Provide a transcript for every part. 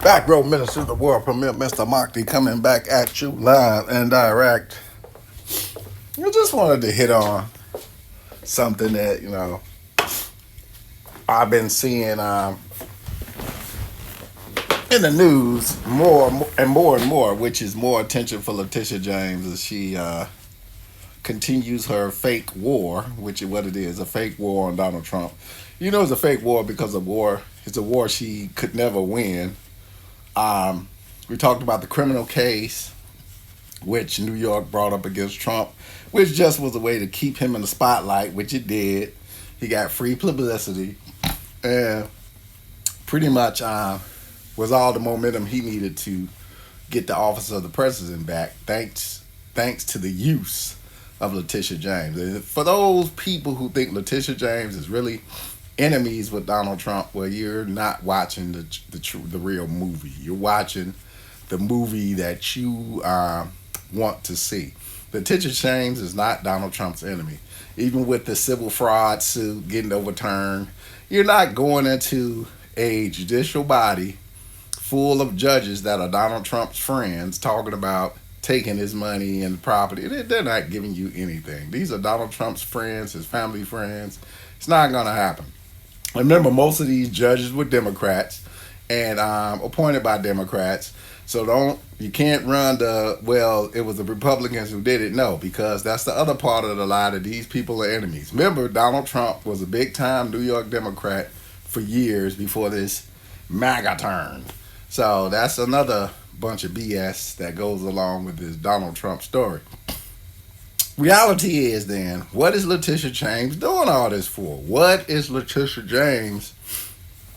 Back row minister of the world premier, Mr. Moxley, coming back at you live and direct. I just wanted to hit on something that, I've been seeing in the news more, which is more attention for Letitia James as she continues her fake war, which is what it is, a fake war on Donald Trump. It's a fake war because of war. It's a war she could never win. We talked about the criminal case, which New York brought up against Trump, which just was a way to keep him in the spotlight, which it did. He got free publicity and pretty much was all the momentum he needed to get the office of the president back, thanks to the use of Letitia James. And for those people who think Letitia James is really enemies with Donald Trump, well, you're not watching the real movie. You're watching the movie that you want to see. Letitia James is not Donald Trump's enemy. Even with the civil fraud suit getting overturned, you're not going into a judicial body full of judges that are Donald Trump's friends talking about taking his money and property. They're not giving you anything. These are Donald Trump's friends, his family friends. It's not going to happen. Remember, most of these judges were Democrats and appointed by Democrats. So you can't run it was the Republicans who did it. No, because that's the other part of the lie, that these people are enemies. Remember, Donald Trump was a big time New York Democrat for years before this MAGA turn. So that's another bunch of BS that goes along with this Donald Trump story. Reality is then, what is Letitia James doing all this for? What is Letitia James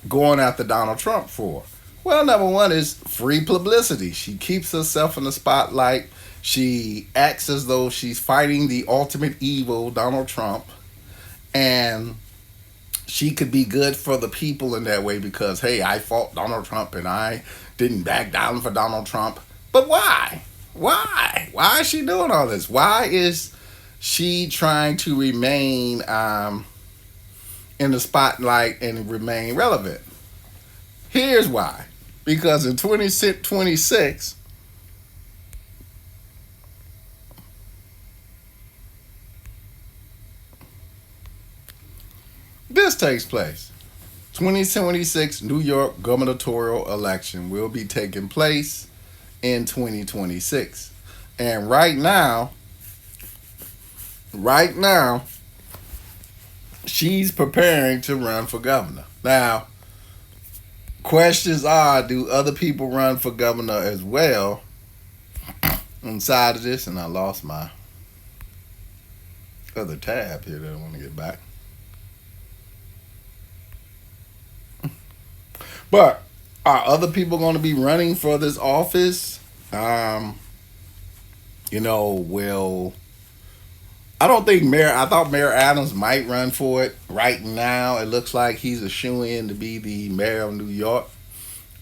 going after Donald Trump for? Well, number one is free publicity. She keeps herself in the spotlight. She acts as though she's fighting the ultimate evil, Donald Trump. And she could be good for the people in that way because, hey, I fought Donald Trump and I didn't back down for Donald Trump. But why? Why? Why is she doing all this? Why is she trying to remain in the spotlight and remain relevant? Here's why. Because in 2026, this takes place. 2026 New York gubernatorial election will be taking place in 2026. And right now, she's preparing to run for governor. Now, questions are, do other people run for governor as well inside of this? And I lost my other tab here that I want to get back. But are other people going to be running for this office? Well, I don't think I thought Mayor Adams might run for it. Right now, it looks like he's a shoo-in to be the mayor of New York.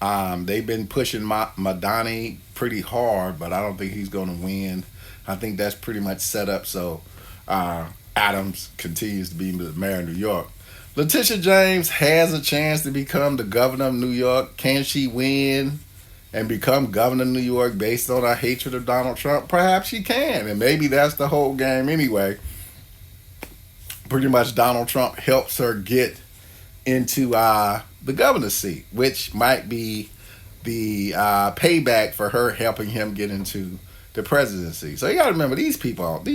They've been pushing Madani pretty hard, but I don't think he's going to win. I think that's pretty much set up so Adams continues to be the mayor of New York. Letitia James has a chance to become the governor of New York. Can she win and become governor of New York based on her hatred of Donald Trump? Perhaps she can, and maybe that's the whole game anyway. Pretty much Donald Trump helps her get into the governor's seat, which might be the payback for her helping him get into the presidency. So you got to remember, these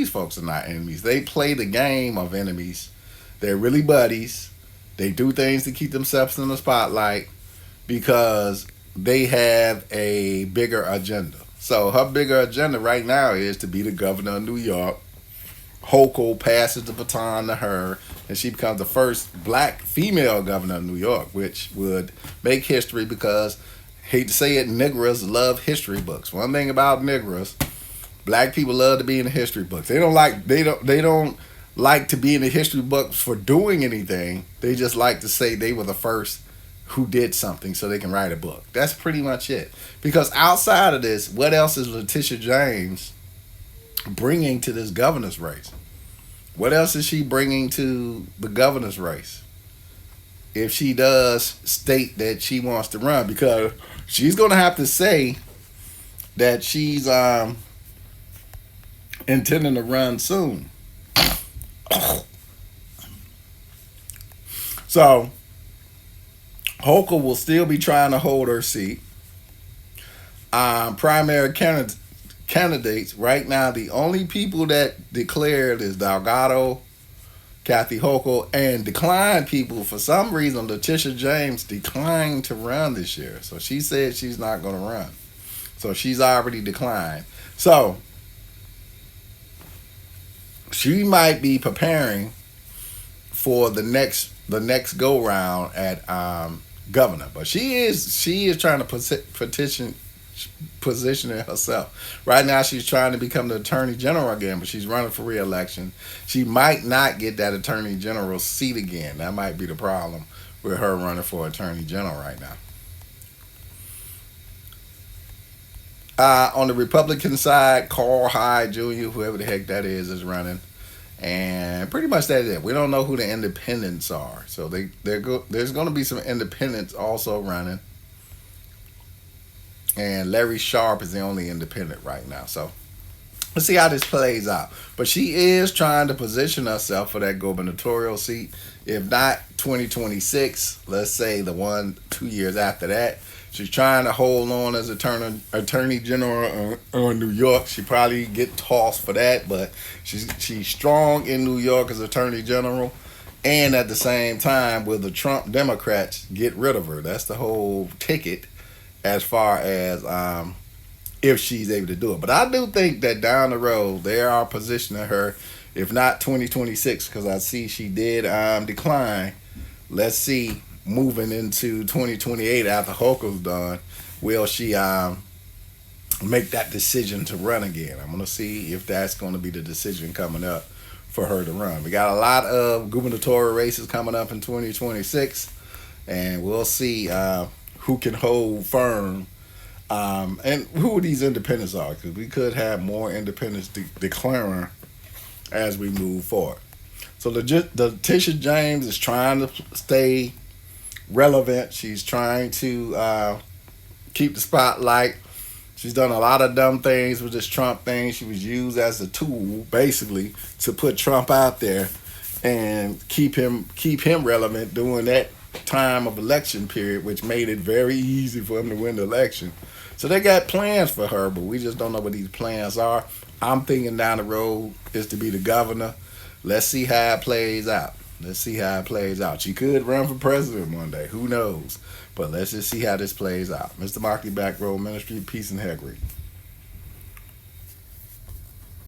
folks are not enemies. They play the game of enemies. They're really buddies. They do things to keep themselves in the spotlight because they have a bigger agenda. So her bigger agenda right now is to be the governor of New York. Hochul passes the baton to her, and she becomes the first black female governor of New York, which would make history because, hate to say it, niggers love history books. One thing about niggers, black people love to be in the history books. They don't like to be in the history books for doing anything. They just like to say they were the first who did something so they can write a book. That's pretty much it. Because outside of this, what else is Letitia James bringing to this governor's race? What else is she bringing to the governor's race? if she does state that she wants to run, because she's going to have to say that she's intending to run soon. So Hochul will still be trying to hold her seat. Primary candidates right now, the only people that declared is Delgado, Kathy Hochul, and declined people for some reason. Letitia James declined to run this year, so she said she's not going to run. So she's already declined. So she might be preparing for the next go round at governor, but she is trying to positioning herself. Right now, she's trying to become the attorney general again, but she's running for re-election. She might not get that attorney general seat again. That might be the problem with her running for attorney general right now. On the Republican side, Carl Hyde Jr., whoever the heck that is running. And pretty much that's it. We don't know who the independents are. So there's going to be some independents also running. And Larry Sharp is the only independent right now. So let's see how this plays out. But she is trying to position herself for that gubernatorial seat. If not 2026, let's say the 2 years after that. She's trying to hold on as attorney general in New York. She probably get tossed for that, but she's strong in New York as attorney general. And at the same time, will the Trump Democrats get rid of her? That's the whole ticket as far as if she's able to do it. But I do think that down the road, they are positioning her, if not 2026, because I see she did decline. Let's see, moving into 2028 after Hochul's done, will she make that decision to run again? I'm going to see if that's going to be the decision coming up for her to run. We got a lot of gubernatorial races coming up in 2026, and we'll see who can hold firm and who these independents are, because we could have more independents declaring as we move forward. So Letitia James is trying to stay relevant. She's trying to keep the spotlight. She's done a lot of dumb things with this Trump thing. She was used as a tool, basically, to put Trump out there and keep him relevant during that time of election period, which made it very easy for him to win the election. So they got plans for her, but we just don't know what these plans are. I'm thinking down the road is to be the governor. Let's see how it plays out. She could run for president one day. Who knows? But let's just see how this plays out. Mr. Markley, Back Row Ministry, peace and integrity.